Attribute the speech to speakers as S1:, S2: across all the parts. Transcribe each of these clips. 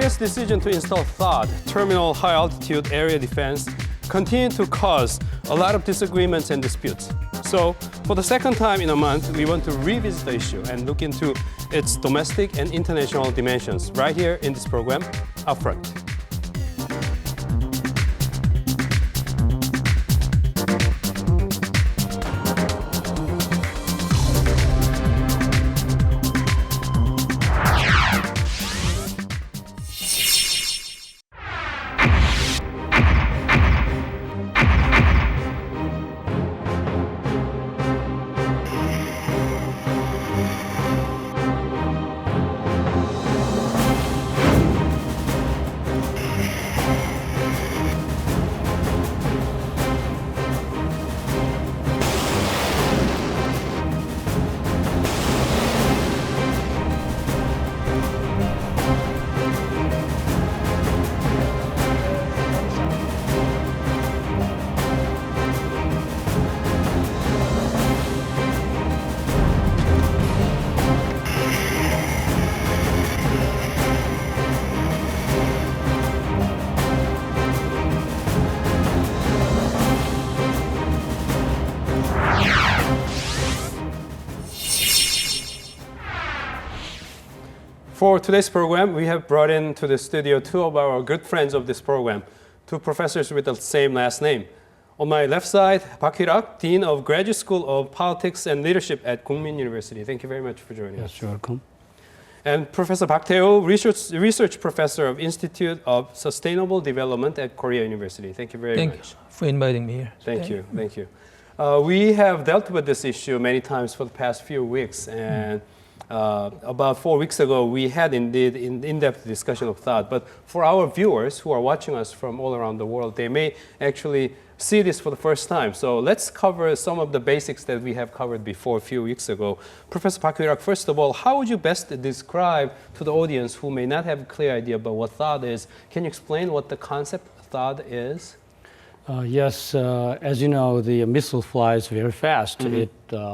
S1: U.S. decision to install THAAD, Terminal High Altitude Area Defense, continue to cause a lot of disagreements and disputes. So, for the second time in a month, we want to revisit the issue and look into its domestic and international dimensions right here in this program, Upfront. For today's program, we have brought into the studio two of our good friends of this program, two professors with the same last name. On my left side, Park Hwee-rhak, Dean of Graduate School of Politics and Leadership at Kookmin University. Thank you very much for joining us.
S2: You're welcome.
S1: And Professor Park Tae-woo, Research Professor of Institute of Sustainable Development at Korea University. Thank you very much.
S3: Thank you for inviting me here.
S1: Thank you. We have dealt with this issue many times for the past few weeks, and about 4 weeks ago, we had indeed in-depth discussion of THAAD. But for our viewers who are watching us from all around the world, they may actually see this for the first time. So let's cover some of the basics that we have covered before a few weeks ago. Professor Park Hwee-rhak, first of all, how would you best describe to the audience who may not have a clear idea about what THAAD is? Can you explain what the concept of THAAD is?
S2: Yes, as you know, the missile flies very fast. Mm-hmm. It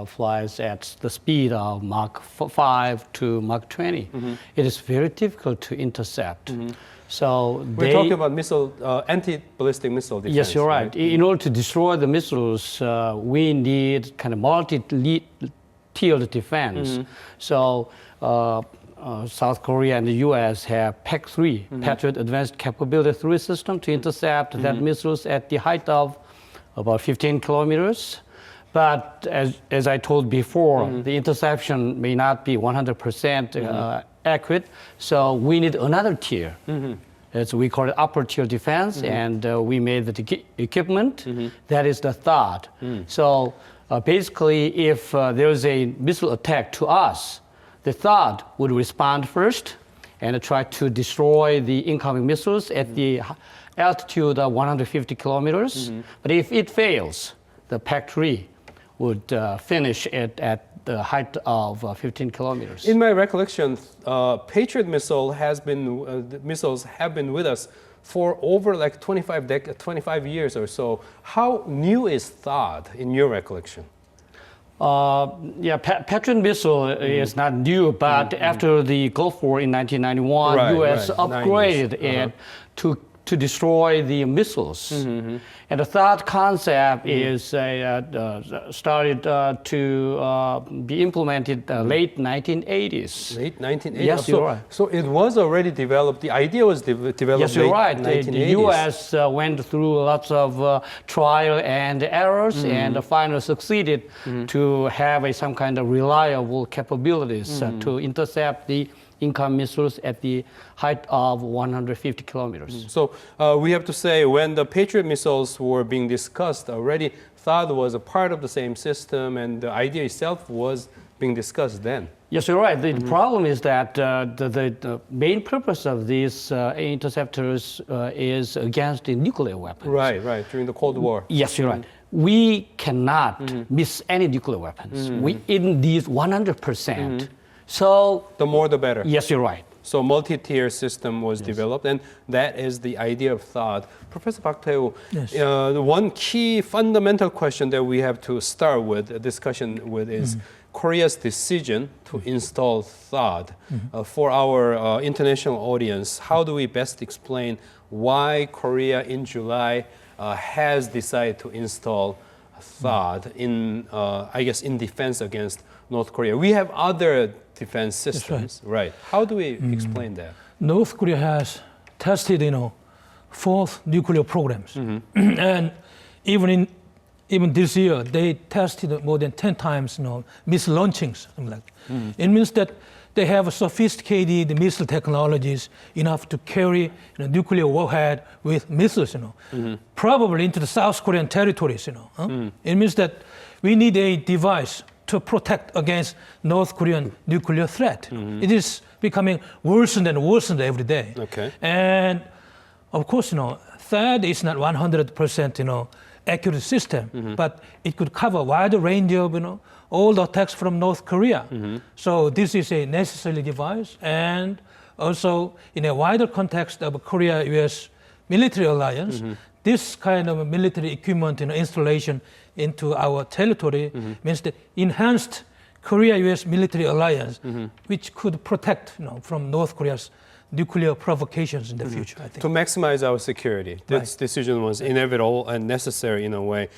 S2: flies at the speed of Mach 5 to Mach 20. Mm-hmm. It is very difficult to intercept. Mm-hmm. So
S1: we're talking about missile, anti-ballistic missile defense.
S2: Yes, you're right. In order to destroy the missiles, we need kind of multi-tiered defense. Mm-hmm. So South Korea and the U.S. have PAC-3, mm-hmm. Patriot Advanced Capability 3 system, to intercept mm-hmm. that missiles at the height of about 15 kilometers. But as I told before, mm-hmm. the interception may not be 100% mm-hmm. Accurate, so we need another tier. Mm-hmm. As we call it upper tier defense, mm-hmm. and we made the equipment, mm-hmm. that is the THAAD. Mm. So basically, if there's a missile attack to us, the THAAD would respond first and try to destroy the incoming missiles at mm-hmm. the altitude of 150 kilometers. Mm-hmm. But if it fails, the PAC-3 would finish it at the height of 15 kilometers.
S1: In my recollection, Patriot missiles have been with us for over like 25 years or so. How new is THAAD in your recollection?
S2: Patriot missile is not new, but after the Gulf War in 1991, U.S. upgraded it to destroy the missiles. Mm-hmm. And the THAAD concept is started to be implemented late 1980s.
S1: Late 1980s?
S2: Yes, you're right.
S1: So it was already developed, the idea was developed
S2: yes,
S1: late
S2: you're right.
S1: 1980s.
S2: The U.S. Went through lots of trial and errors and finally succeeded to have some kind of reliable capabilities to intercept the incoming missiles at the height of 150 kilometers.
S1: So we have to say, when the Patriot missiles were being discussed already, THAAD was a part of the same system, and the idea itself was being discussed then.
S2: Yes, you're right. The problem is that the main purpose of these interceptors is against the nuclear weapons.
S1: Right, during the Cold War.
S2: Yes, you're right. We cannot miss any nuclear weapons. We need these 100%. So
S1: the more the better.
S2: Yes, you're right.
S1: So multi-tier system was developed, and that is the idea of THAAD. Professor Park Tae-woo, one key fundamental question that we have to start with a discussion with is Korea's decision to install THAAD. For our international audience, how do we best explain why Korea in July has decided to install THAAD in, I guess, in defense against North Korea? We have other defense systems, right? How do we explain that?
S3: North Korea has tested, 4 nuclear programs, and even this year they tested more than 10 times, missile launchings. Something like that. It means that they have sophisticated missile technologies enough to carry nuclear warhead with missiles, probably into the South Korean territories. It means that we need a device to protect against North Korean nuclear threat. It is becoming worse and worse every day.
S1: Okay.
S3: And of course, THAAD is not 100%, accurate system, but it could cover a wide range of, all the attacks from North Korea. So this is a necessary device, and also in a wider context of Korea-U.S. military alliance, this kind of military equipment installation into our territory means the enhanced Korea-U.S. military alliance, which could protect from North Korea's nuclear provocations in the future, I think.
S1: To maximize our security, this decision was inevitable and necessary in a way.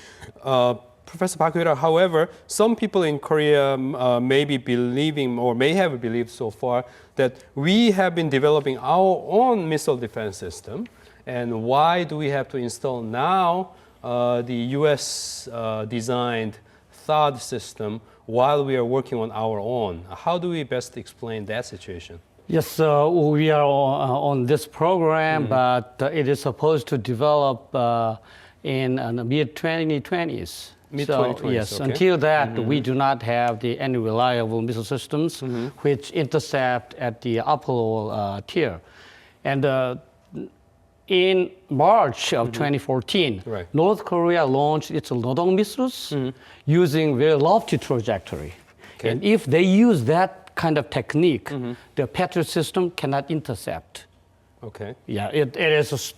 S1: Professor Park Hwee-rhak, however, some people in Korea may be believing or may have believed so far that we have been developing our own missile defense system. And why do we have to install now the U.S. designed THAAD system while we are working on our own? How do we best explain that situation?
S2: Yes, we are on this program, but it is supposed to develop in the mid-2020s.
S1: Mid-2020s,
S2: yes,
S1: okay.
S2: until that, we do not have any reliable missile systems which intercept at the upper tier. And in March of 2014, North Korea launched its Rodong missiles using very lofty trajectory. Okay. And if they use that kind of technique, the Patriot system cannot intercept.
S1: Okay.
S2: Yeah, it is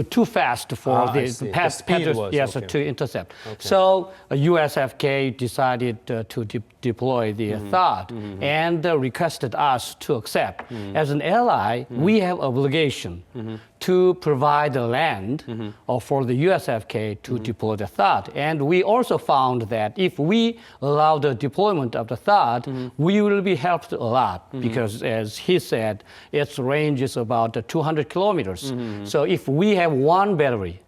S2: too fast for the Patriot to intercept. Okay. So USFK decided to deploy the THAAD and requested us to accept. As an ally, we have obligation to provide the land for the USFK to deploy the THAAD. And we also found that if we allow the deployment of the THAAD, we will be helped a lot because, as he said, its range is about 200 kilometers. So if we have one battery,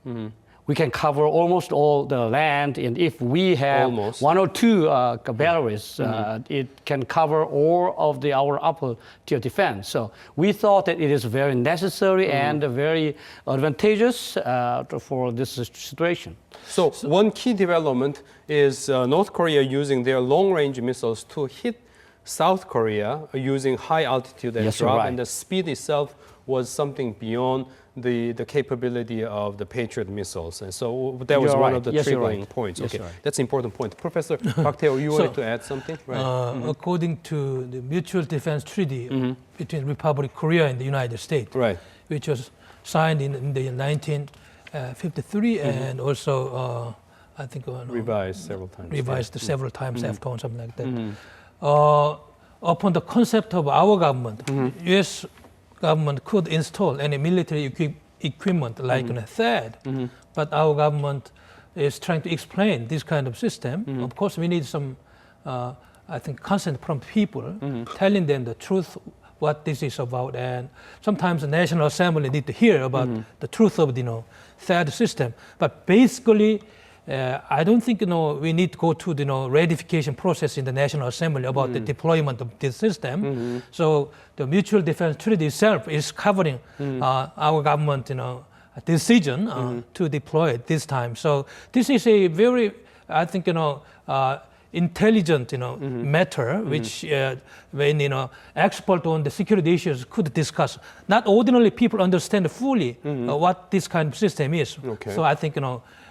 S2: we can cover almost all the land, and if we have one or two batteries, it can cover all of our upper tier defense. So we thought that it is very necessary and very advantageous for this situation.
S1: So one key development is North Korea using their long-range missiles to hit South Korea using high altitude and drop, and the speed itself was something beyond the capability of the Patriot missiles. And so that was one of the triggering points. Okay, that's an important point. Professor Park Tae-woo, you wanted to add something?
S3: According to the Mutual Defense Treaty between Republic of Korea and the United States, which was signed in the 1953 and also, I think,
S1: revised several times.
S3: Revised several times after, something like that. Upon the concept of our government, U.S. government could install any military equipment like THAAD, but our government is trying to explain this kind of system. Of course, we need some, I think, consent from people, telling them the truth, what this is about. And sometimes the National Assembly need to hear about the truth of the THAAD system. But basically, I don't think we need to go to the ratification process in the National Assembly about the deployment of this system. So the Mutual Defense Treaty itself is covering our government decision to deploy it this time. So this is a very, I think, intelligent matter which when expert on the security issues could discuss. Not ordinarily people understand fully what this kind of system is. So I think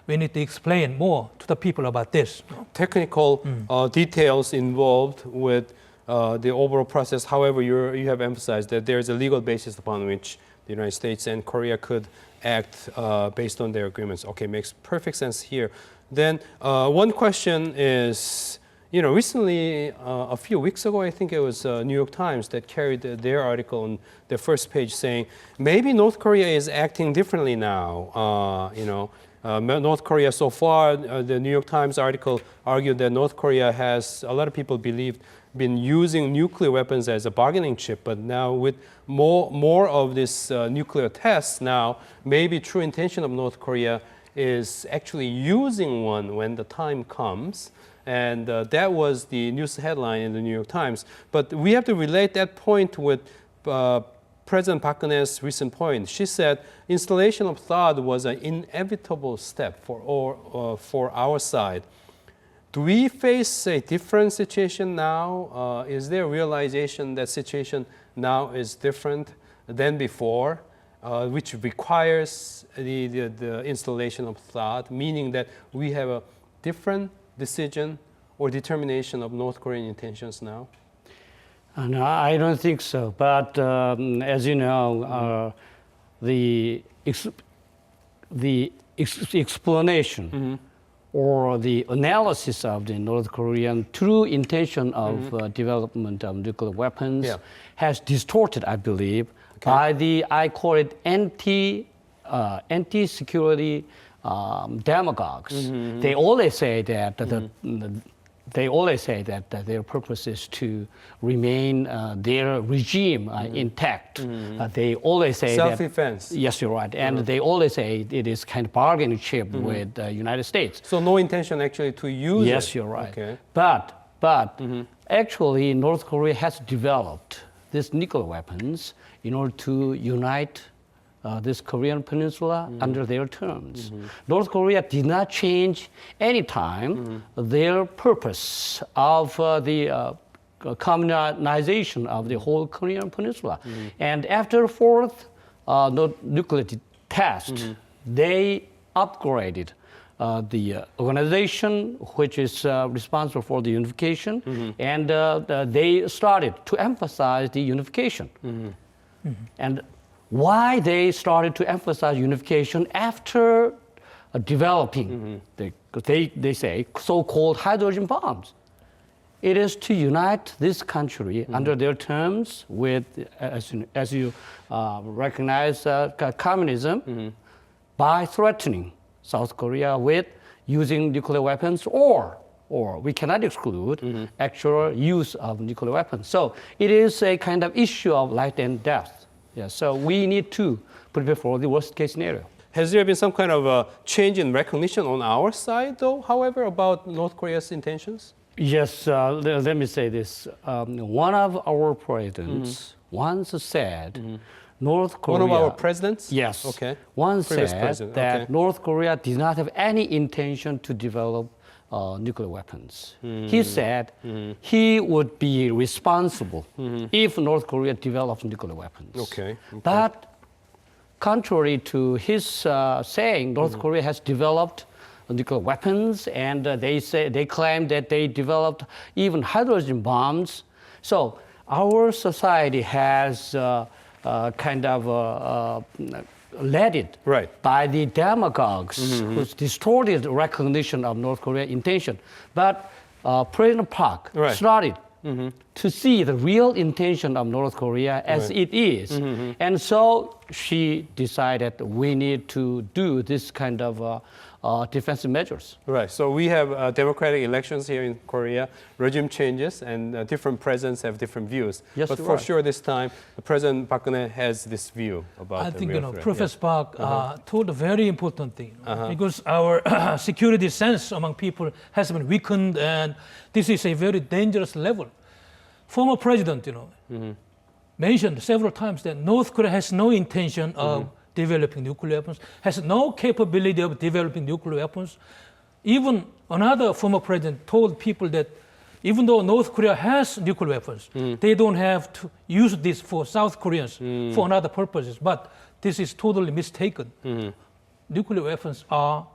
S3: we need to explain more to the people about this.
S1: Technical details involved with the overall process. However, you have emphasized that there is a legal basis upon which the United States and Korea could act based on their agreements. Okay, makes perfect sense here. Then one question is, recently, a few weeks ago, I think it was New York Times that carried their article on their first page saying, maybe North Korea is acting differently now. North Korea so far, the New York Times article argued that North Korea has, a lot of people believed, been using nuclear weapons as a bargaining chip, but now with more of this nuclear tests now, maybe true intention of North Korea is actually using one when the time comes. And that was the news headline in the New York Times. But we have to relate that point with President Park Geun-hye's recent point. She said installation of THAAD was an inevitable step for our side. Do we face a different situation now? Is there a realization that situation now is different than before, which requires the installation of THAAD, meaning that we have a different decision or determination of North Korean intentions now?
S2: No, I don't think so. But as you know, the explanation or the analysis of the North Korean true intention of development of nuclear weapons has distorted, I believe, by the, I call it anti-security demagogues. They always say that their purpose is to remain their regime intact. They always say
S1: self-defense.
S2: Yes, you're right. And they always say it is kind of bargaining chip with the United States.
S1: So no intention actually to use it.
S2: Yes, you're right.
S1: Okay.
S2: But actually, North Korea has developed these nuclear weapons in order to unite this Korean Peninsula under their terms. North Korea did not change any time their purpose of the communization of the whole Korean Peninsula. And after fourth nuclear test, they upgraded the organization which is responsible for the unification, and they started to emphasize the unification. And why they started to emphasize unification after developing, they say, so-called hydrogen bombs. It is to unite this country under their terms with, as you recognize, communism by threatening South Korea with using nuclear weapons, or we cannot exclude actual use of nuclear weapons. So it is a kind of issue of life and death. Yeah, so we need to prepare for the worst case scenario.
S1: Has there been some kind of a change in recognition on our side, though, however, about North Korea's intentions?
S2: Yes, let me say this. One of our presidents once said North Korea...
S1: One of our presidents?
S2: Yes.
S1: Okay.
S2: Once
S1: Previous
S2: said
S1: president.
S2: that
S1: Okay.
S2: North Korea did not have any intention to develop nuclear weapons. He said he would be responsible if North Korea develops nuclear weapons.
S1: Okay.
S2: But contrary to his saying, North Korea has developed nuclear weapons, and they claim that they developed even hydrogen bombs. So our society has kind of led it by the demagogues who's distorted recognition of North Korean intention. But President Park started to see the real intention of North Korea as it is. And so she decided we need to do this kind of defensive measures.
S1: Right. So we have democratic elections here in Korea, regime changes, and different presidents have different views.
S2: Yes,
S1: but for sure this time, President Park Geun-hye has this view about
S3: I
S1: the
S3: think,
S1: real threat.
S3: Professor Park told a very important thing, because our security sense among people has been weakened, and this is a very dangerous level. Former president, mentioned several times that North Korea has no intention of developing nuclear weapons, has no capability of developing nuclear weapons. Even another former president told people that even though North Korea has nuclear weapons, they don't have to use this for South Koreans for other purposes. But this is totally mistaken. Nuclear weapons are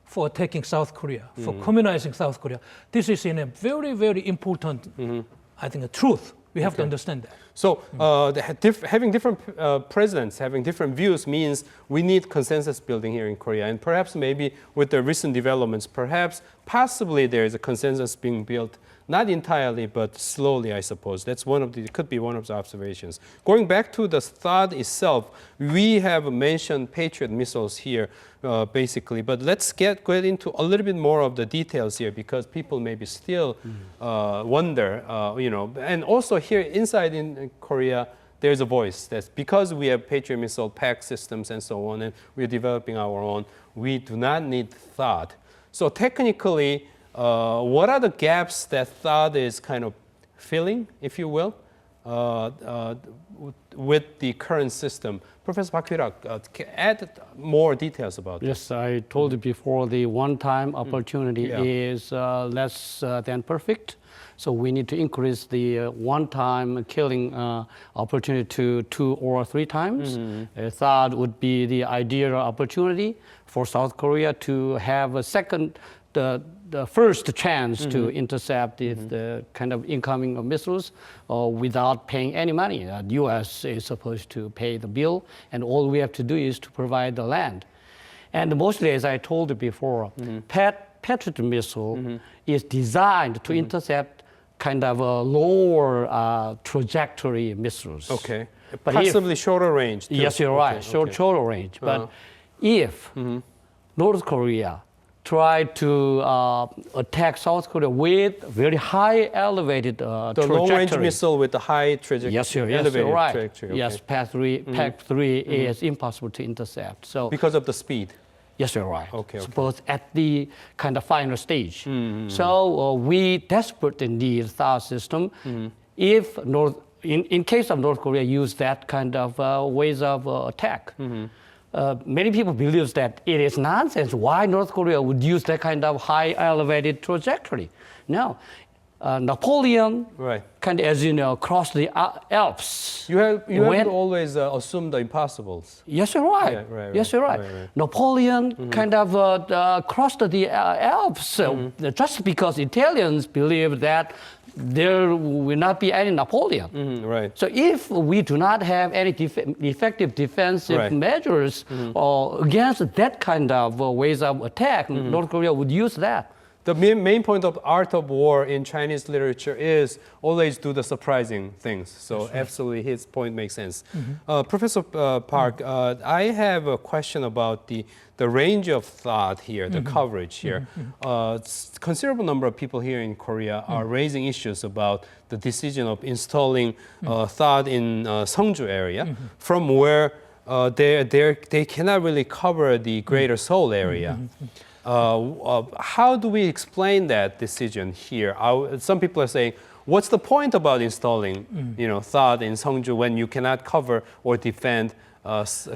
S3: for attacking South Korea, for communizing South Korea. This is in a very, very important I think, the truth. We have to understand that.
S1: So having different presidents, having different views means we need consensus building here in Korea. And perhaps maybe with the recent developments, possibly there is a consensus being built, not entirely, but slowly, I suppose. That's could be one of the observations. Going back to the THAAD itself, we have mentioned Patriot missiles here, basically. But let's get into a little bit more of the details here, because people maybe still wonder, and also here inside in Korea, there's a voice that's because we have Patriot missile pack systems and so on, and we're developing our own, we do not need THAAD. So technically, what are the gaps that THAAD is kind of filling, if you will, with the current system? Professor Park Hwee-rhak, add more details about this.
S2: Yes, I told you before, the one-time opportunity is less than perfect. So we need to increase the one-time killing opportunity to 2 or 3 times. THAAD would be the ideal opportunity for South Korea to have a the first chance to intercept the kind of incoming missiles without paying any money. The U.S. is supposed to pay the bill, and all we have to do is to provide the land. And mostly, as I told you before, Patriot missile is designed to intercept kind of lower trajectory missiles.
S1: Okay. But possibly shorter range, too.
S2: Yes, you're right, shorter range. But if North Korea try to attack South Korea with very high elevated trajectory.
S1: The long-range missile with the high trajectory.
S2: Yes, you're right. Trajectory. Okay. Yes, PAC 3 is impossible to intercept. So
S1: because of the speed.
S2: Yes, you're right.
S1: Okay.
S2: Suppose at the kind of final stage. So we desperately need THAAD system. If in case of North Korea use that kind of ways of attack. Many people believe that it is nonsense. Why North Korea would use that kind of high elevated trajectory? No. Napoleon, kind of, as you know, crossed the Alps.
S1: You have to always assume the impossibles.
S2: Yes, you're right.
S1: Yeah,
S2: yes, you're right. Napoleon kind of crossed the Alps just because Italians believed that there will not be any Napoleon.
S1: Right.
S2: So if we do not have any effective defensive measures against that kind of ways of attack, North Korea would use that.
S1: The main point of art of war in Chinese literature is always do the surprising things. So absolutely, his point makes sense. Professor Park, I have a question about the range of THAAD here, the coverage here. Considerable number of people here in Korea are raising issues about the decision of installing THAAD in Seongju area, from where they cannot really cover the greater Seoul area. How do we explain that decision here? Some people are saying, what's the point about installing THAAD in Seongju when you cannot cover or defend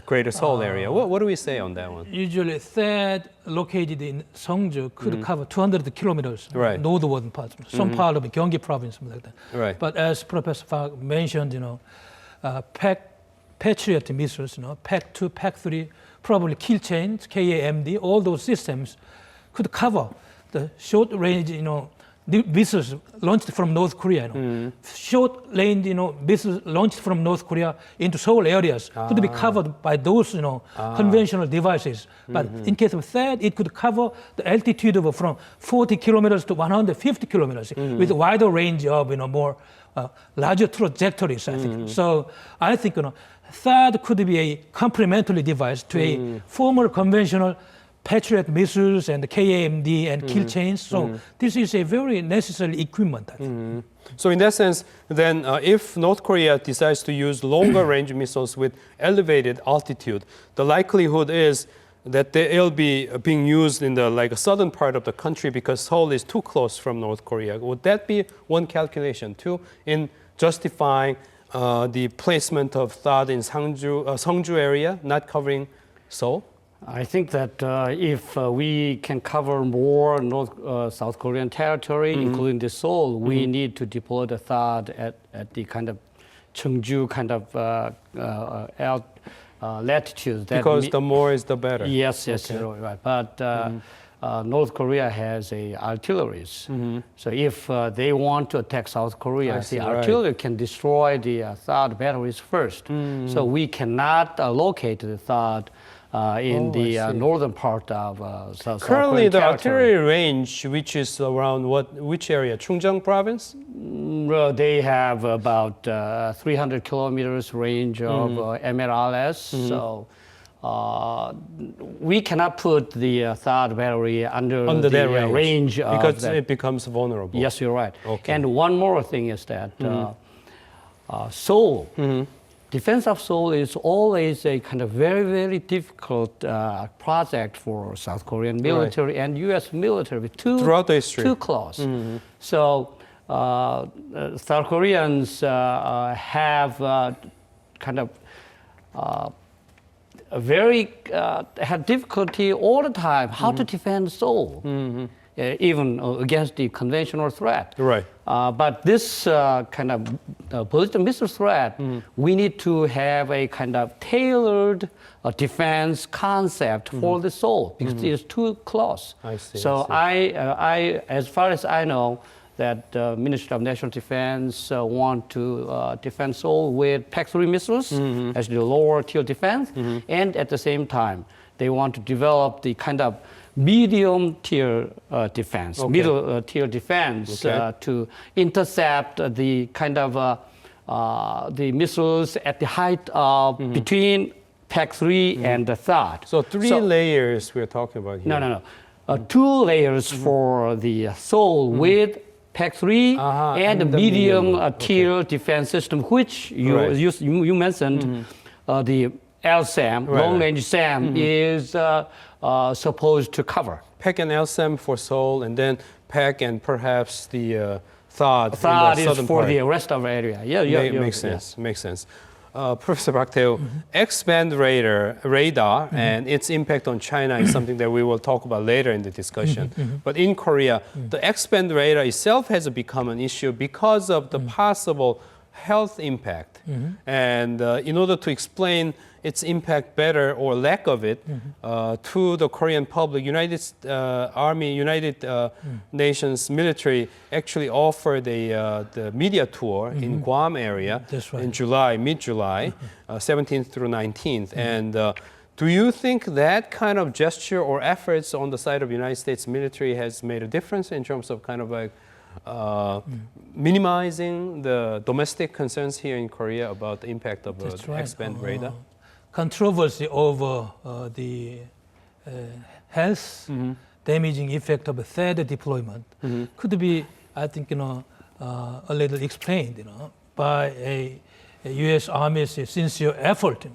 S1: greater Seoul area? What do we say on that one?
S3: Usually THAAD located in Seongju could cover 200 kilometers, northern part, some part of Gyeonggi province, something like that.
S1: Right.
S3: But as Professor Park mentioned, Patriot missiles, PAC 2, PAC 3, probably kill chains, KAMD, all those systems could cover the short range, missiles launched from North Korea. Short range, missiles launched from North Korea into Seoul areas could be covered by those, conventional devices. But in case of THAAD, it could cover the altitude of from 40 kilometers to 150 kilometers with a wider range of, more larger trajectories, I think. So I think, THAAD could be a complementary device to a former conventional Patriot missiles and KAMD and kill chains. So this is a very necessary equipment, I think.
S1: So in that sense, then if North Korea decides to use longer range missiles with elevated altitude, the likelihood is that they'll be being used in the southern part of the country because Seoul is too close from North Korea. Would that be one calculation too in justifying the placement of THAAD in Seongju area, not covering Seoul?
S2: I think that if we can cover more South Korean territory, including the Seoul, we need to deploy the THAAD at the kind of Cheongju kind of latitude.
S1: Because the more is the better.
S2: Yes, you're right. But North Korea has artilleries. So if they want to attack South Korea, the artillery can destroy the THAAD batteries first. So we cannot locate the THAAD in the northern part of South
S1: Currently,
S2: Korean
S1: the
S2: territory.
S1: artillery range, which is around which area? Chungcheong province?
S2: They have about 300 kilometers range of MLRS. So we cannot put the THAAD battery under
S1: that
S2: the range of
S1: because
S2: that.
S1: it becomes vulnerable.
S2: Yes, you're right.
S1: Okay.
S2: And one more thing is that Seoul, defense of Seoul is always a kind of very, very difficult project for South Korean military and U.S. military.
S1: Throughout the history.
S2: Too close. So South Koreans have kind of had difficulty all the time how to defend Seoul, even against the conventional threat.
S1: Right.
S2: But this kind of ballistic missile threat, we need to have a kind of tailored defense concept for the Seoul because it is too close.
S1: I see,
S2: So
S1: I
S2: as far as I know, that Ministry of National Defense want to defend Seoul with PAC-3 missiles as the lower tier defense, and at the same time, they want to develop the kind of medium tier defense, middle tier defense to intercept the kind of the missiles at the height of between PAC-3 and the THAAD.
S1: So three layers we're talking about here.
S2: No. 2 layers for the Seoul with PAC-3 and the medium tier defense system, which you mentioned, the LSAM, long-range SAM, is supposed to cover.
S1: PAC and LSAM for Seoul, and then PAC and perhaps the THAAD.
S2: THAAD
S1: in the
S2: is
S1: southern
S2: for
S1: part.
S2: the rest of the area.
S1: Makes sense. Makes sense. Professor Park Tae-woo, X-band radar and its impact on China is something that we will talk about later in the discussion. But in Korea, the X-band radar itself has become an issue because of the possible health impact. And in order to explain its impact better or lack of it to the Korean public, United Nations military actually offered the media tour in Guam area in July, mid-July, 17th through 19th. And do you think that kind of gesture or efforts on the side of United States military has made a difference in terms of kind of like minimizing the domestic concerns here in Korea about the impact of the X-band radar?
S3: Controversy over the health damaging effect of a THAAD deployment could be, I think, a little explained, by a U.S. Army's sincere effort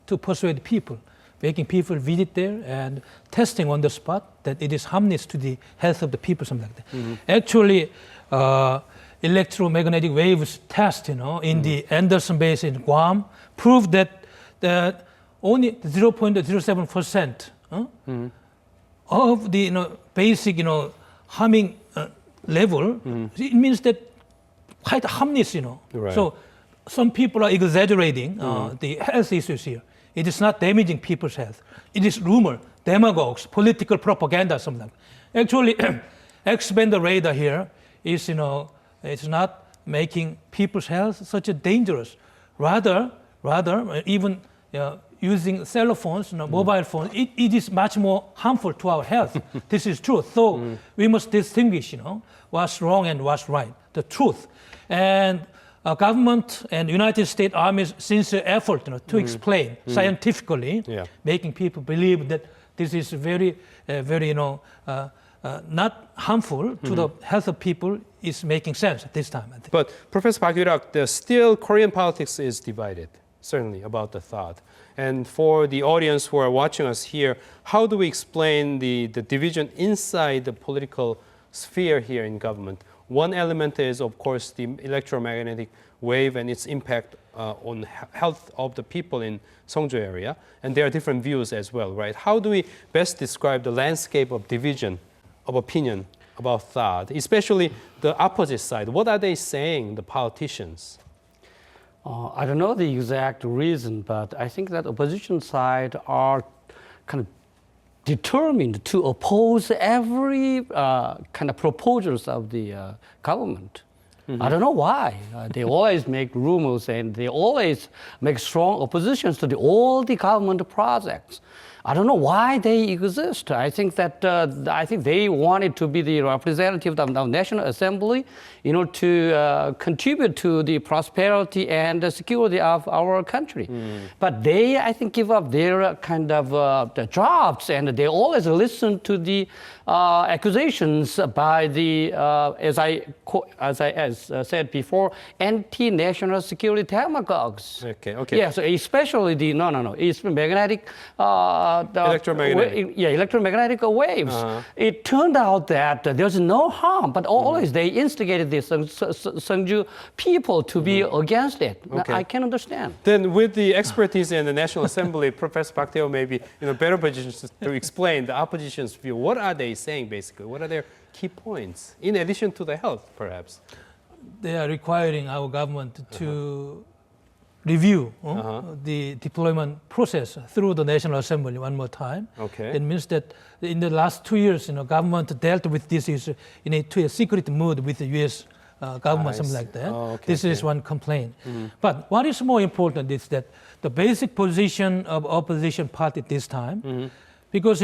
S3: to persuade people, making people visit there and testing on the spot that it is harmless to the health of the people, something like that. Actually, electromagnetic waves test, in the Anderson base in Guam proved that only 0.07% of the basic harming level. It means that quite harmless,
S1: Right.
S3: So some people are exaggerating the health issues here. It is not damaging people's health. It is rumor, demagogues, political propaganda, something like that. Actually, X-band radar here is, it's not making people's health such a dangerous. Rather, even using cell phones, mobile phones, it is much more harmful to our health. This is true. So we must distinguish, what's wrong and what's right, the truth. And government and United States Army's sincere effort, to explain scientifically, making people believe that this is very, not harmful to the health of people is making sense at this time, I think.
S1: But Professor Park Hwee-rhak, still Korean politics is divided, certainly about the THAAD. And for the audience who are watching us here, how do we explain the division inside the political sphere here in government? One element is, of course, the electromagnetic wave and its impact on health of the people in Seongju area. And there are different views as well, right? How do we best describe the landscape of division of opinion about THAAD, especially the opposite side? What are they saying, the politicians?
S2: I don't know the exact reason, but I think that opposition side are kind of determined to oppose every kind of proposals of the government. I don't know why. They always make rumors and they always make strong oppositions to all the government projects. I don't know why they exist. I think that they wanted to be the representative of the National Assembly in order to contribute to the prosperity and the security of our country. But they, I think, give up their kind of the jobs, and they always listen to the accusations by the, as I said before, anti-national security demagogues.
S1: Okay.
S2: Yeah, so especially the it's magnetic.
S1: Electromagnetic.
S2: Electromagnetic waves. It turned out that there's no harm, but always they instigated the Seongju people to be against it.
S1: Okay.
S2: I can understand.
S1: Then with the expertise in the National Assembly, Professor Park Tae-woo may be in a better position to explain the opposition's view. What are they saying, basically? What are their key points, in addition to the health, perhaps?
S3: They are requiring our government to review the deployment process through the National Assembly one more time.
S1: Okay.
S3: It means that in the last 2 years, government dealt with this issue in a secret mood with the U.S. Government, something like that. This is one complaint. But what is more important is that the basic position of opposition party this time, because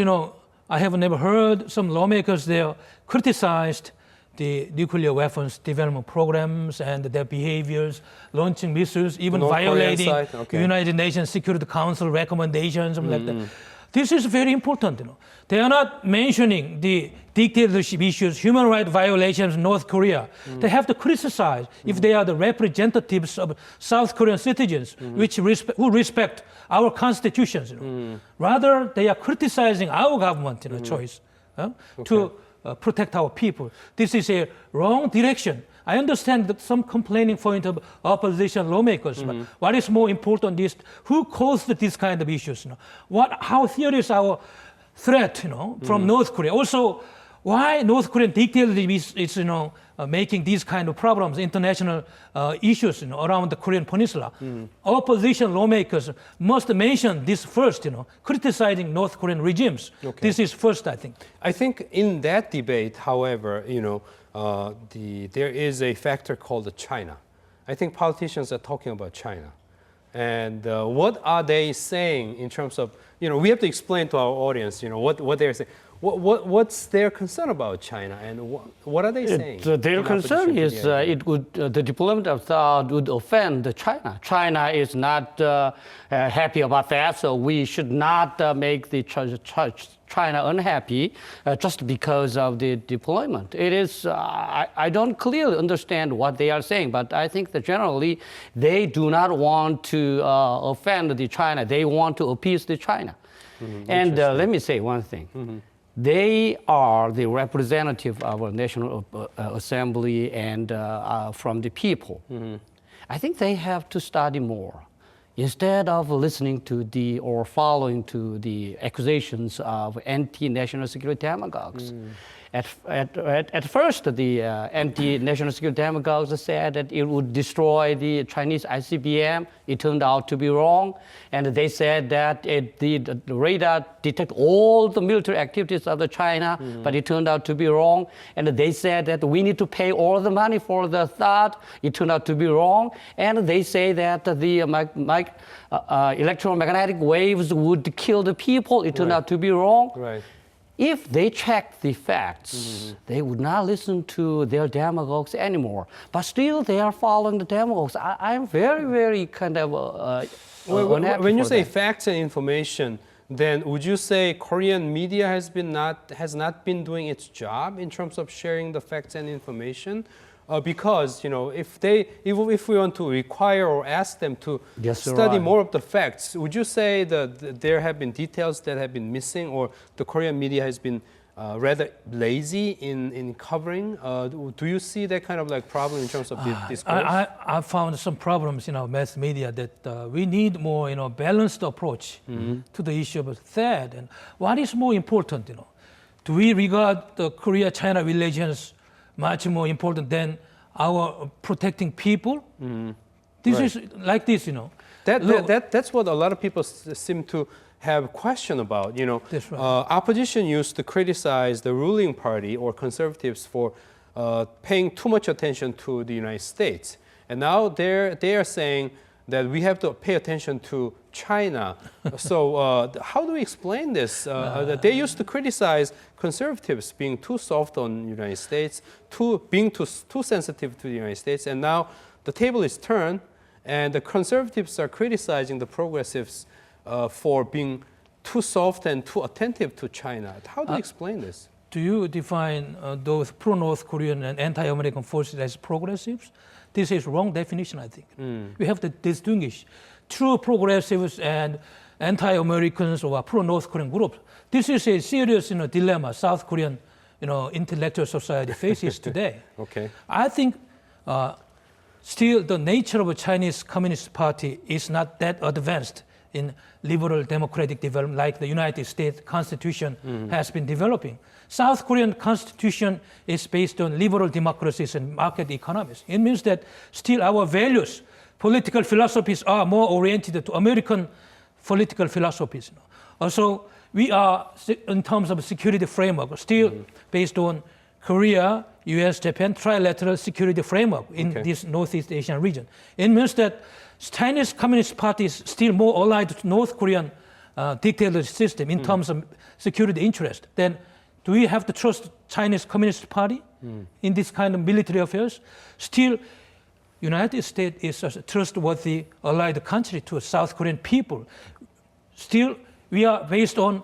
S3: I have never heard some lawmakers there criticized the nuclear weapons development programs and their behaviors, launching missiles, even violating United Nations Security Council recommendations, something like that. This is very important. They are not mentioning the dictatorship issues, human rights violations in North Korea. They have to criticize if they are the representatives of South Korean citizens, who respect our constitutions. Rather, they are criticizing our government choice to protect our people. This is a wrong direction. I understand that some complaining point of opposition lawmakers, but what is more important is who caused this kind of issues. How serious our threat, from North Korea. Also, why North Korean dictatorship is making these kind of problems, international issues around the Korean Peninsula. Opposition lawmakers must mention this first, criticizing North Korean regimes. This is first, I think.
S1: I think in that debate, however, there is a factor called China. I think politicians are talking about China. And what are they saying in terms of, we have to explain to our audience, what they're saying. What's their concern about China, and what are they saying?
S2: Their concern is the deployment of THAAD would offend China. China is not happy about that, so we should not make the China unhappy just because of the deployment. It is, I don't clearly understand what they are saying, but I think that generally they do not want to offend the China. They want to appease the China. And let me say one thing. They are the representative of our National Assembly and from the people. I think they have to study more. Instead of listening to or following to the accusations of anti-national security demagogues. At first, the anti-national security demagogues said that it would destroy the Chinese ICBM. It turned out to be wrong. And they said that the radar detect all the military activities of China, but it turned out to be wrong. And they said that we need to pay all the money for the THAAD. It turned out to be wrong. And they say that the electromagnetic waves would kill the people. It turned out to be wrong.
S1: Right.
S2: If they checked the facts, they would not listen to their demagogues anymore. But still, they are following the demagogues. I'm very, very kind of unhappy.
S1: When you say facts and information, then would you say Korean media has not been doing its job in terms of sharing the facts and information? Because if we want to require or ask them to study more of the facts, would you say that there have been details that have been missing, or the Korean media has been rather lazy in covering? Do you see that kind of problem in terms of discourse?
S3: I found some problems in our mass media that we need more balanced approach to the issue of THAAD. And what is more important? Do we regard the Korea-China relations much more important than our protecting people? This is like this,
S1: That's what a lot of people seem to have question about,
S3: That's right.
S1: opposition used to criticize the ruling party or conservatives for paying too much attention to the United States. And now they are saying that we have to pay attention to China. So how do we explain this? That they used to criticize conservatives being too soft on the United States, being too sensitive to the United States, and now the table is turned, and the conservatives are criticizing the progressives for being too soft and too attentive to China. How do you explain this?
S3: Do you define those pro-North Korean and anti-American forces as progressives? This is wrong definition, I think. We have to distinguish true progressives and anti-Americans or pro-North Korean groups. This is a serious dilemma South Korean intellectual society faces today.
S1: Okay.
S3: I think still the nature of a Chinese Communist Party is not that advanced in liberal democratic development like the United States Constitution has been developing. South Korean Constitution is based on liberal democracies and market economies. It means that still our values, political philosophies are more oriented to American political philosophies. Also, we are, in terms of security framework, still based on Korea, US, Japan trilateral security framework in this Northeast Asian region. It means that Chinese Communist Party is still more allied to North Korean dictatorship system in terms of security interest. Then do we have to trust Chinese Communist Party in this kind of military affairs? Still, United States is a trustworthy allied country to South Korean people. Still, we are based on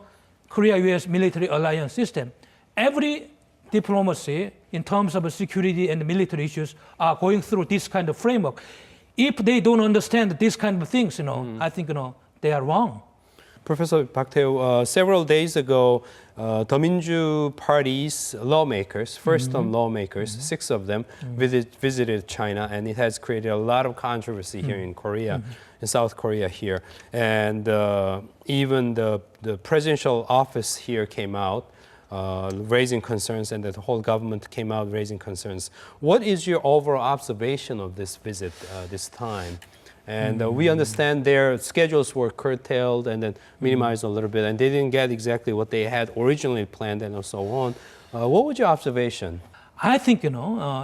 S3: Korea-US military alliance system. Every diplomacy in terms of security and military issues are going through this kind of framework. If they don't understand these kind of things, I think they are wrong.
S1: Professor Park Tae-woo, several days ago, the Minju Party's lawmakers, first-time lawmakers, 6 of them, visited China, and it has created a lot of controversy here in Korea, in South Korea here. And even the presidential office here came out raising concerns, and the whole government came out raising concerns. What is your overall observation of this visit this time? And we understand their schedules were curtailed and then minimized a little bit, and they didn't get exactly what they had originally planned and so on. What was your observation?
S3: I think,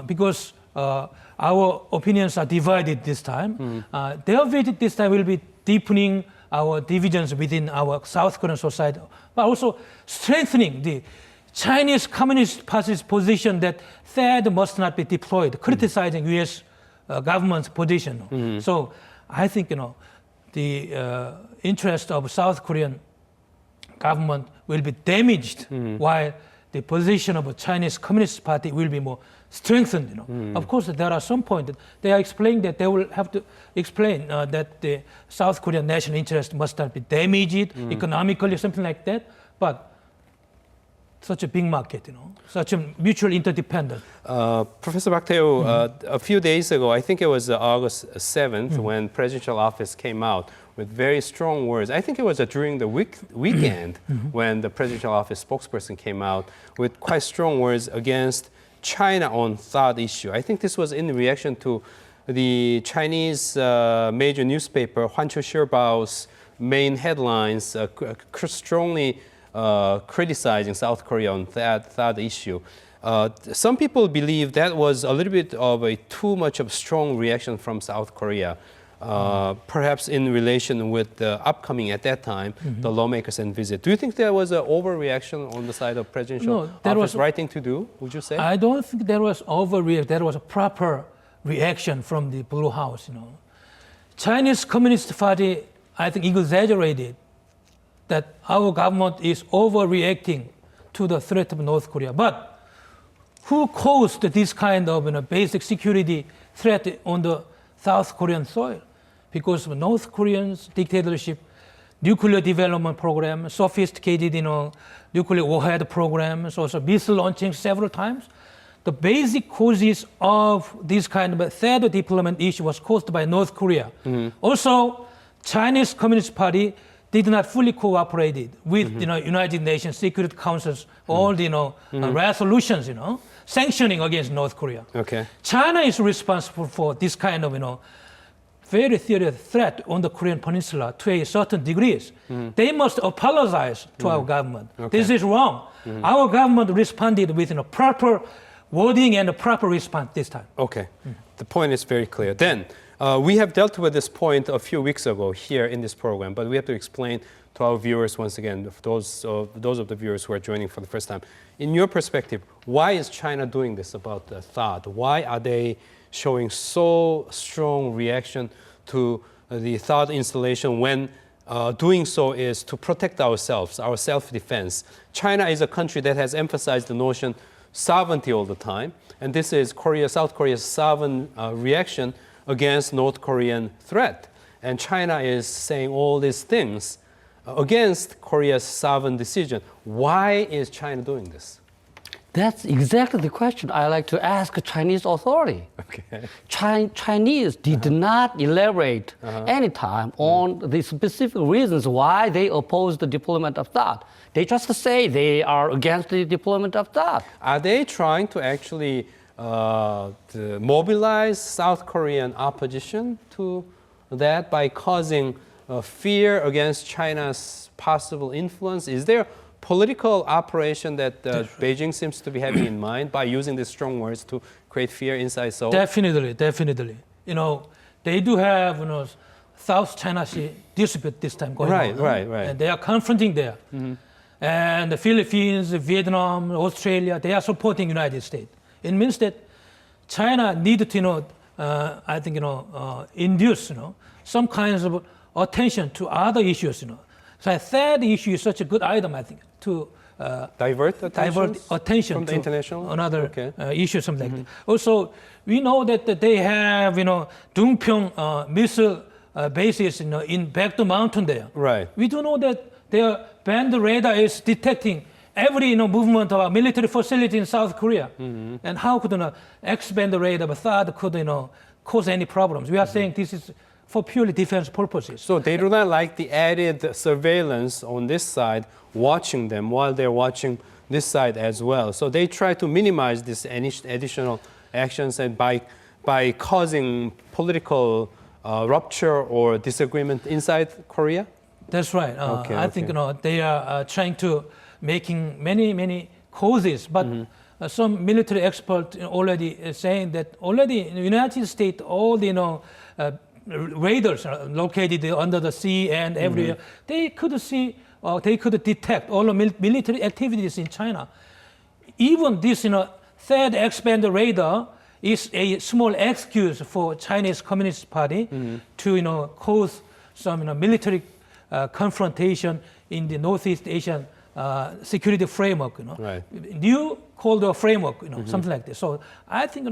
S3: because our opinions are divided this time, their visit this time will be deepening our divisions within our South Korean society, but also strengthening the Chinese Communist Party's position that THAAD must not be deployed, criticizing U.S. Government's position. So I think, the interest of South Korean government will be damaged while the position of a Chinese Communist Party will be more strengthened. Of course, there are some points that they are explaining that they will have to explain that the South Korean national interest must not be damaged economically, something like that. But such a big market, such a mutual interdependent.
S1: Professor Park Tae-woo, a few days ago, I think it was August 7th, when presidential office came out with very strong words. I think it was during the weekend when the presidential office spokesperson came out with quite strong words against China on THAAD issue. I think this was in reaction to the Chinese major newspaper Hwanchu Shirbao's main headlines strongly criticizing South Korea on THAAD issue. Some people believe that was a little bit of a too much of a strong reaction from South Korea, perhaps in relation with the upcoming, at that time, the lawmakers and visit. Do you think there was an overreaction on the side of presidential office, right thing to do, would you say?
S3: I don't think there was overreaction. There was a proper reaction from the Blue House. Chinese Communist Party, I think, exaggerated that our government is overreacting to the threat of North Korea. But who caused this kind of basic security threat on the South Korean soil? Because of North Koreans' dictatorship, nuclear development program, sophisticated nuclear warhead programs, also missile launching several times. The basic causes of this kind of THAAD deployment issue was caused by North Korea. Also, Chinese Communist Party did not fully cooperate with United Nations Security Council's all the resolutions, sanctioning against North Korea.
S1: Okay.
S3: China is responsible for this kind of very serious threat on the Korean Peninsula to a certain degree, they must apologize to our government.
S1: Okay.
S3: This is wrong. Our government responded with proper wording and a proper response this time.
S1: Okay, the point is very clear. Then, we have dealt with this point a few weeks ago here in this program, but we have to explain to our viewers once again, those of the viewers who are joining for the first time. In your perspective, why is China doing this about the THAAD? Why are they showing so strong reaction to the THAAD installation when doing so is to protect ourselves, our self-defense? China is a country that has emphasized the notion sovereignty all the time, and this is South Korea's sovereign reaction against North Korean threat. And China is saying all these things against Korea's sovereign decision. Why is China doing this?
S2: That's exactly the question I like to ask a Chinese authority.
S1: Okay.
S2: Chinese did not elaborate any time on the specific reasons why they oppose the deployment of THAAD. They just say they are against the deployment of THAAD.
S1: Are they trying to actually to mobilize South Korean opposition to that by causing fear against China's possible influence? Is there political operation that Beijing seems to be having in mind by using these strong words to create fear inside Seoul?
S3: Definitely. They do have South China Sea dispute this time going on.
S1: Right.
S3: And they are confronting there. And the Philippines, Vietnam, Australia, they are supporting United States. It means that China needed to, induce, some kinds of attention to other issues, So I thought the issue is such a good item, I think, to
S1: divert attention
S3: from
S1: the international
S3: another issue, something like that. Also, we know that they have, Dongpyeong missile bases, in Baekdo Mountain there.
S1: Right.
S3: We do know that their band radar is detecting every movement of a military facility in South Korea. And how could expand the radar of THAAD could cause any problems? We are saying this is for purely defense purposes.
S1: So they do not like the added surveillance on this side, watching them while they're watching this side as well. So they try to minimize this additional actions and by causing political rupture or disagreement inside Korea?
S3: That's right. I think they are trying to making many causes, but some military experts already saying that already in the United States, all the radars are located under the sea and everywhere. They could see, they could detect all the military activities in China. Even this, THAAD expand radar is a small excuse for Chinese Communist Party to, cause some, military confrontation in the Northeast Asian security framework,
S1: Right.
S3: New Cold framework, something like this. So I think,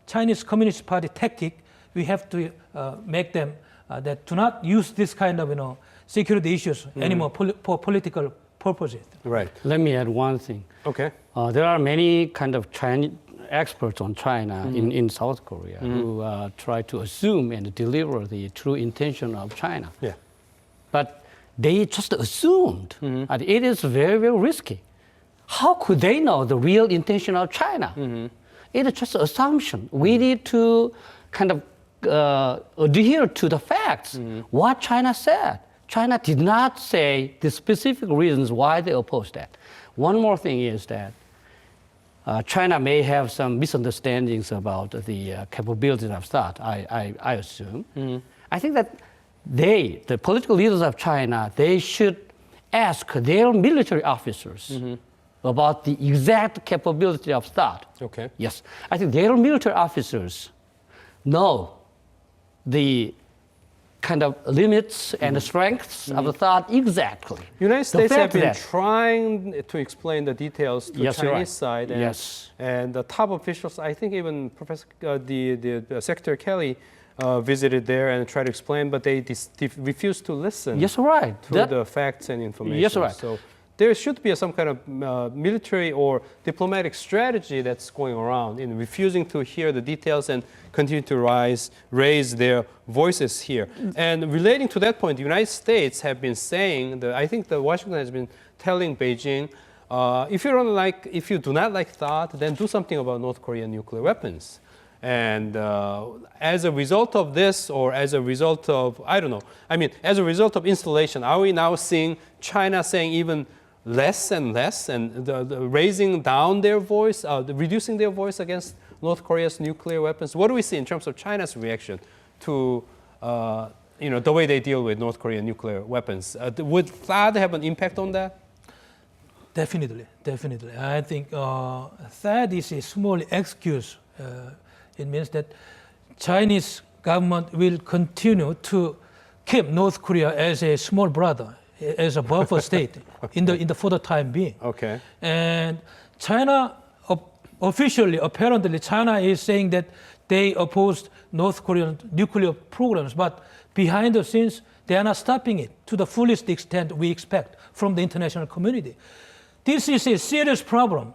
S3: Chinese Communist Party tactic, we have to make them that do not use this kind of, security issues anymore for political purposes.
S1: Right.
S2: Let me add one thing.
S1: Okay.
S2: There are many kind of Chinese experts on China in South Korea who try to assume and deliver the true intention of China.
S1: Yeah.
S2: But they just assumed that it is very, very risky. How could they know the real intention of China? It is just an assumption. We need to kind of adhere to the facts. What China said. China did not say the specific reasons why they opposed that. One more thing is that China may have some misunderstandings about the capabilities of THAAD, I assume. I think that the political leaders of China, they should ask their military officers about the exact capability of THAAD.
S1: Okay.
S2: Yes, I think their military officers know the kind of limits and the strengths of the THAAD exactly.
S1: United States
S2: fact
S1: have been
S2: that-
S1: trying to explain the details to
S2: Yes, you're
S1: Chinese
S2: right.
S1: side, and, and the top officials, I think even Professor, the Secretary Kelly visited there and tried to explain, but they refused to listen
S2: Yes, right.
S1: to the facts and information.
S2: Yes, right.
S1: So there should be some kind of military or diplomatic strategy that's going around in refusing to hear the details and continue to raise their voices here. And relating to that point, the United States have been saying that I think that Washington has been telling Beijing, if you do not like THAAD, then do something about North Korean nuclear weapons. And as a result of this, or as a result of, I don't know, I mean, as a result of installation, are we now seeing China saying even less and less, and raising down their voice, reducing their voice against North Korea's nuclear weapons? What do we see in terms of China's reaction to the way they deal with North Korean nuclear weapons? Would THAAD have an impact on that?
S3: Definitely. I think THAAD is a small excuse. It means that Chinese government will continue to keep North Korea as a small brother, as a buffer state for the time being.
S1: Okay.
S3: And China officially, apparently, China is saying that they opposed North Korean nuclear programs, but behind the scenes, they are not stopping it to the fullest extent we expect from the international community. This is a serious problem.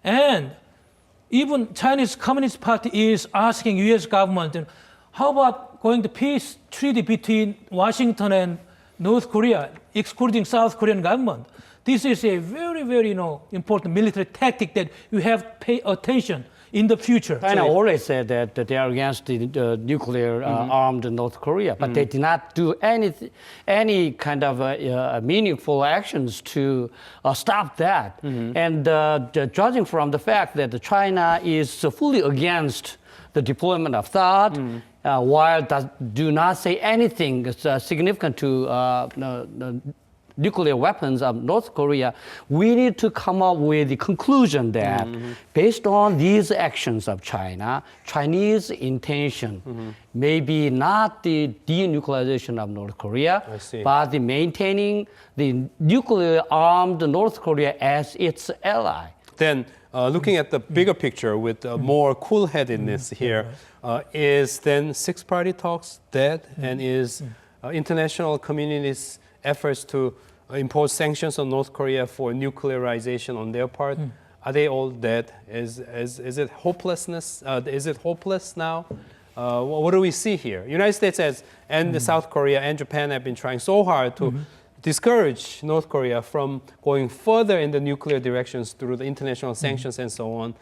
S3: And even Chinese Communist Party is asking U.S. government, how about going to peace treaty between Washington and North Korea, excluding South Korean government? This is a very, very important military tactic that you have to pay attention in the future.
S2: China always said that they are against the nuclear armed North Korea, but they did not do any kind of meaningful actions to stop that. And judging from the fact that China is fully against the deployment of THAAD, while do not say anything significant to nuclear weapons of North Korea, we need to come up with the conclusion that based on these actions of China, Chinese intention may be not the denuclearization of North Korea, but the maintaining the nuclear armed North Korea as its ally.
S1: Then looking at the bigger picture with more cool-headedness here, is then six-party talks dead, and is international community's efforts to impose sanctions on North Korea for nuclearization on their part, are they all dead? Is it hopelessness? Is it hopeless now? What do we see here? United States and South Korea and Japan have been trying so hard to discourage North Korea from going further in the nuclear directions through the international sanctions and so on.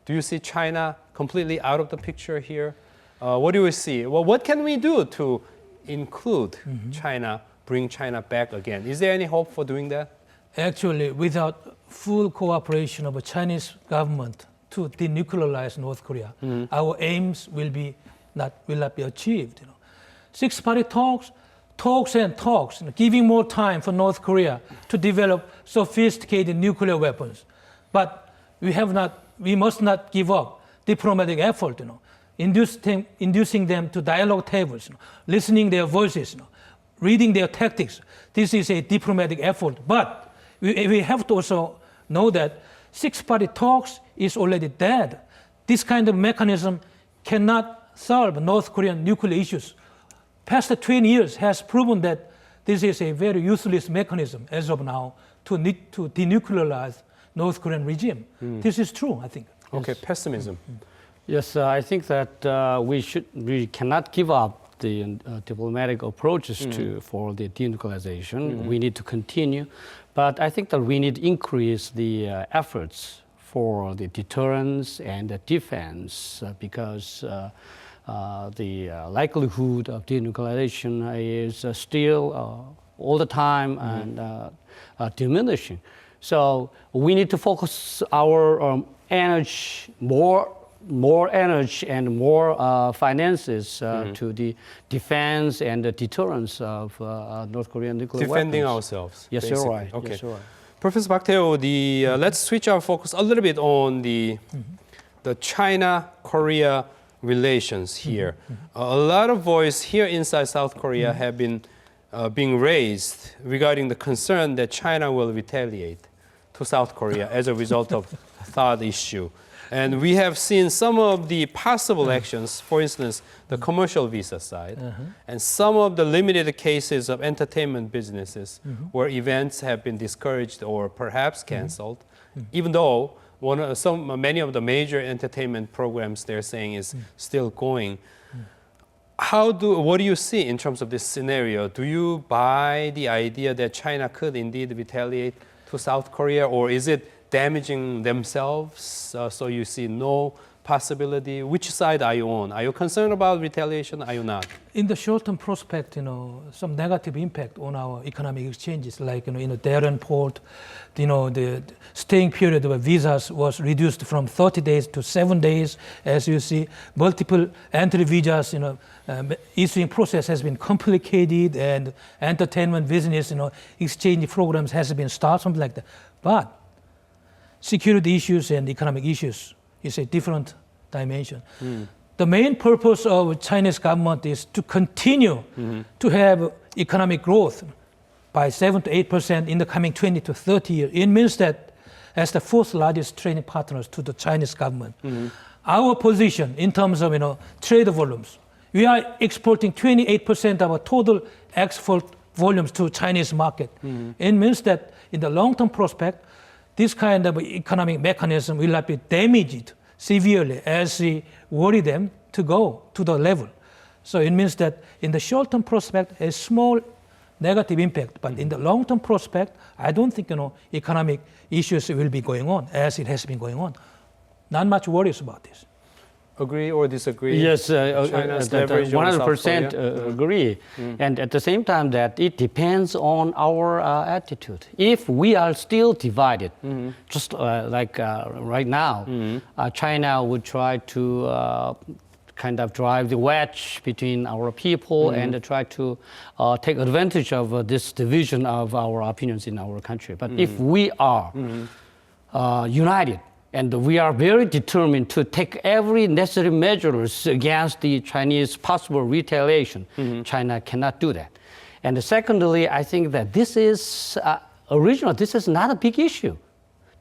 S1: Do you see China completely out of the picture here? What do we see? Well, what can we do to include China, bring China back again? Is there any hope for doing that?
S3: Actually, without full cooperation of the Chinese government to denuclearize North Korea, our aims will not be achieved. Six-party talks, giving more time for North Korea to develop sophisticated nuclear weapons. But we must not give up diplomatic effort, inducing them to dialogue tables, listening their voices, reading their tactics. This is a diplomatic effort. But we have to also know that six-party talks is already dead. This kind of mechanism cannot solve North Korean nuclear issues. Past 20 years has proven that this is a very useless mechanism as of now to denuclearize North Korean regime. This is true, I think.
S1: Okay, pessimism.
S2: Yes, I think that we cannot give up the diplomatic approaches for the denuclearization. We need to continue, but I think that we need to increase the efforts for the deterrence and the defense because the likelihood of denuclearization is still all the time and diminishing. So we need to focus our energy, more energy and more finances to the defense and the deterrence of North Korean nuclear
S1: Defending
S2: weapons.
S1: ourselves.
S2: Yes,
S1: basically.
S2: you're right.
S1: Okay.
S2: Yes, you're right.
S1: Professor Park Tae-woo, let's switch our focus a little bit on the China-Korea relations here. A lot of voice here inside South Korea have been being raised regarding the concern that China will retaliate to South Korea as a result of THAAD issue. And we have seen some of the possible actions, for instance, the commercial visa side, and some of the limited cases of entertainment businesses where events have been discouraged or perhaps canceled, even though many of the major entertainment programs they're saying is still going. What do you see in terms of this scenario? Do you buy the idea that China could indeed retaliate to South Korea, or is it damaging themselves? So you see no possibility? Which side are you on? Are you concerned about retaliation? Are you not?
S3: In the short-term prospect, some negative impact on our economic exchanges, like Darren port, the staying period of visas was reduced from 30 days to 7 days. As you see, multiple entry visas, issuing process has been complicated, and entertainment business, exchange programs has been started, something like that. But security issues and economic issues is a different dimension. The main purpose of Chinese government is to continue to have economic growth by 7 to 8% in the coming 20 to 30 years. It means that as the fourth largest trading partners to the Chinese government, our position in terms of trade volumes, we are exporting 28% of our total export volumes to Chinese market. It means that in the long-term prospect, this kind of economic mechanism will not be damaged severely as we worry them to go to the level. So it means that in the short-term prospect, a small negative impact, but in the long-term prospect, I don't think economic issues will be going on as it has been going on. Not much worries about this.
S1: Agree or disagree?
S2: Yes,
S1: China's leverage on South
S2: 100%
S1: Korea?
S2: agree. And at the same time that it depends on our attitude. If we are still divided, just like right now, China would try to kind of drive the wedge between our people and try to take advantage of this division of our opinions in our country. But if we are united, and we are very determined to take every necessary measures against the Chinese possible retaliation. China cannot do that. And secondly, I think that this is this is not a big issue.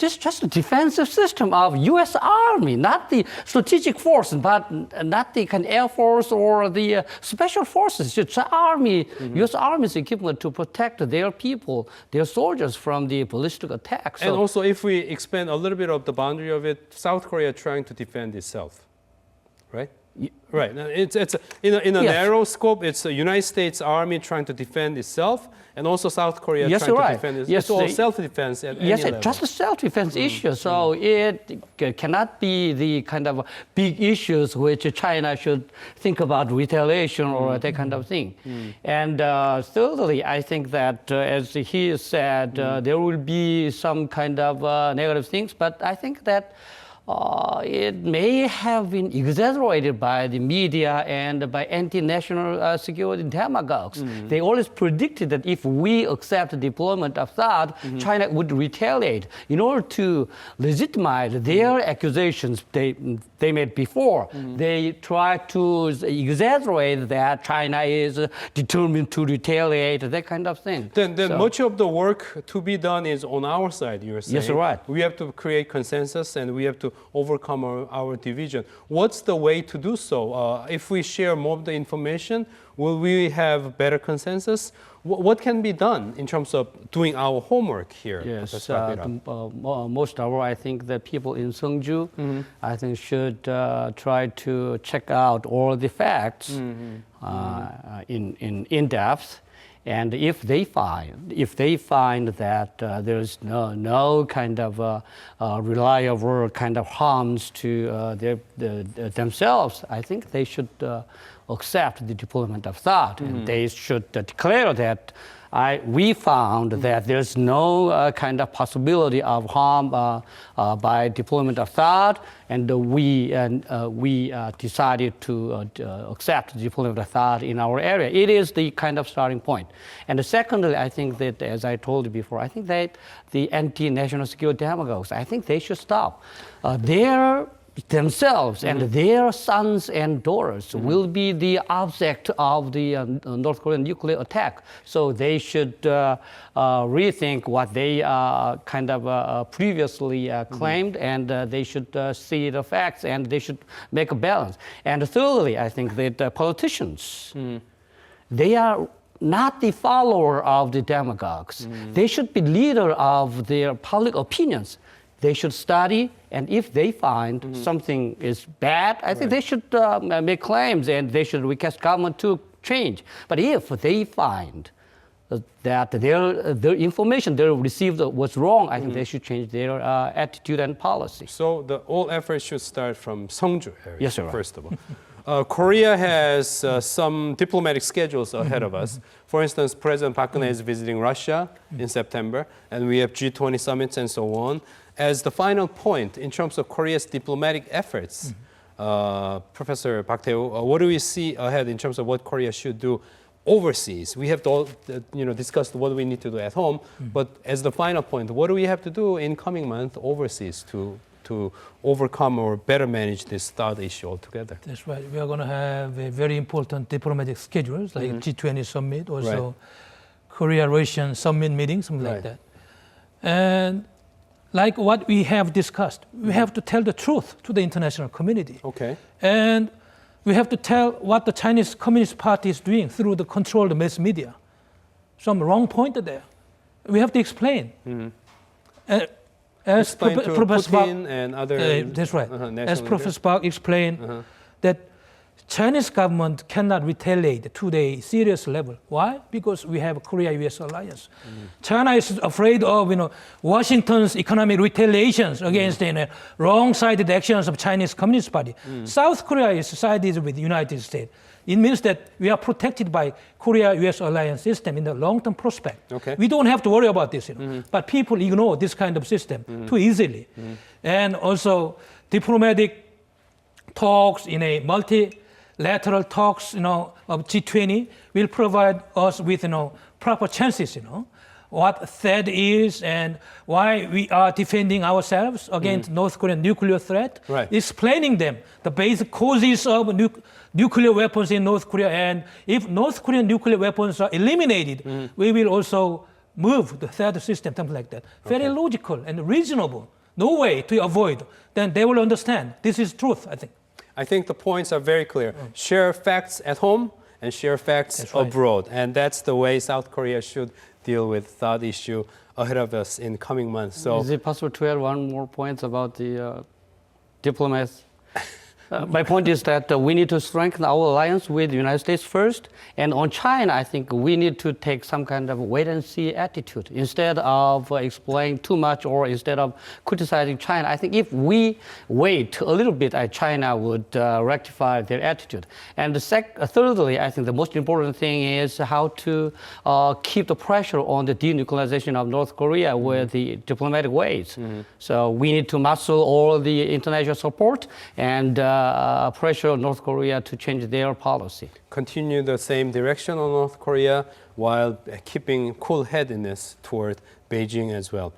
S2: This is just a defensive system of U.S. Army, not the strategic force, but not the kind of Air Force or the special forces. It's the Army, U.S. Army's equipment to protect their people, their soldiers from the ballistic attacks.
S1: And also, if we expand a little bit of the boundary of it, South Korea trying to defend itself, right? Right. Now, it's in a narrow scope. It's the United States Army trying to defend itself, and also South Korea trying to defend itself.
S2: Yes,
S1: it's all self-defense at any level.
S2: Yes, just a self-defense issue. So it cannot be the kind of big issues which China should think about retaliation or that kind of thing. And thirdly, I think that as he said, there will be some kind of negative things, but I think that it may have been exaggerated by the media and by anti-national security demagogues. They always predicted that if we accept the deployment of THAAD, China would retaliate. In order to legitimize their accusations they made before, they tried to exaggerate that China is determined to retaliate, that kind of thing.
S1: Then much of the work to be done is on our side, you're saying.
S2: Yes, right.
S1: We have to create consensus and we have to overcome our division. What's the way to do so? If we share more of the information, will we have better consensus? What can be done in terms of doing our homework here?
S2: Yes, most of all, I think the people in Seongju, I think should try to check out all the facts in depth. And if they find that there's no kind of reliable kind of harms to themselves, I think they should accept the deployment of THAAD. And they should declare that we found that there's no kind of possibility of harm by deployment of THAAD, and we decided to accept the deployment of THAAD in our area. It is the kind of starting point. And secondly, I think that, as I told you before, I think that the anti-national security demagogues, I think they should stop. Themselves and their sons and daughters will be the object of the North Korean nuclear attack. So they should rethink what they kind of previously claimed, and they should see the facts, and they should make a balance. And thirdly, I think that politicians, they are not the follower of the demagogues. They should be leader of their public opinions. They should study, and if they find something is bad, I think they should make claims, and they should request government to change. But if they find that their information they received was wrong, I think they should change their attitude and policy.
S1: So the all efforts should start from Seongju area,
S2: Yes, sir.
S1: first of all. Korea has some diplomatic schedules ahead of us. For instance, President Park Geun-hye is visiting Russia in September, and we have G20 summits and so on. As the final point, in terms of Korea's diplomatic efforts, Professor Park Tae-woo, what do we see ahead in terms of what Korea should do overseas? We have to discuss what we need to do at home, but as the final point, what do we have to do in coming months overseas to overcome or better manage this THAAD issue altogether?
S3: That's right. We are going to have a very important diplomatic schedules like G20 summit, also Korea-Russian summit meeting, something like that. And like what we have discussed, we have to tell the truth to the international community.
S1: Okay.
S3: And we have to tell what the Chinese Communist Party is doing through the controlled mass media. Some wrong point there. We have to explain. As
S1: Explain to
S3: Professor
S1: Putin and other
S3: that's right. As
S1: national
S3: Professor Park explained, that Chinese government cannot retaliate to the serious level. Why? Because we have Korea-U.S. alliance. China is afraid of Washington's economic retaliations against wrong-sided actions of Chinese Communist Party. South Korea is sided with the United States. It means that we are protected by Korea-U.S. alliance system in the long-term prospect.
S1: Okay.
S3: We don't have to worry about this, but people ignore this kind of system too easily. And also diplomatic talks in a multilateral talks, of G20 will provide us with, proper chances, what THAAD is and why we are defending ourselves against North Korean nuclear threat, explaining them the basic causes of nuclear weapons in North Korea, and if North Korean nuclear weapons are eliminated, we will also move the THAAD system, something like that. Very logical and reasonable. No way to avoid. Then they will understand. This is truth, I think.
S1: I think the points are very clear. Share facts at home and share facts abroad. And that's the way South Korea should deal with THAAD issue ahead of us in coming months. So,
S2: is it possible to add one more point about the diplomats? My point is that we need to strengthen our alliance with the United States first. And on China, I think we need to take some kind of wait-and-see attitude. Instead of explaining too much or instead of criticizing China, I think if we wait a little bit, China would rectify their attitude. And thirdly, I think the most important thing is how to keep the pressure on the denuclearization of North Korea with the diplomatic ways. So we need to muscle all the international support and pressure on North Korea to change their policy.
S1: Continue the same direction on North Korea while keeping cool headedness toward Beijing as well.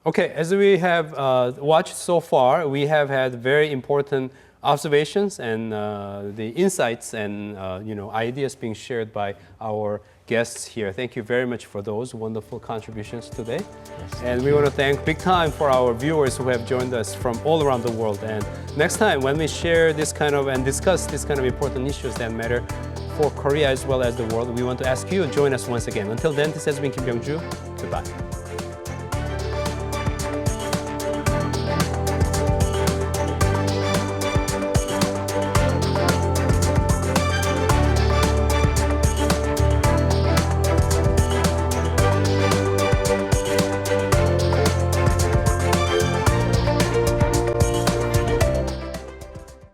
S1: Okay, as we have watched so far, we have had very important observations and the insights and ideas being shared by our guests here. Thank you very much for those wonderful contributions today. Yes. And we want to thank big time for our viewers who have joined us from all around the world. And next time when we share this kind of and discuss this kind of important issues that matter for Korea as well as the world, we want to ask you to join us once again. Until then, this has been Kim Byung-ju. Goodbye.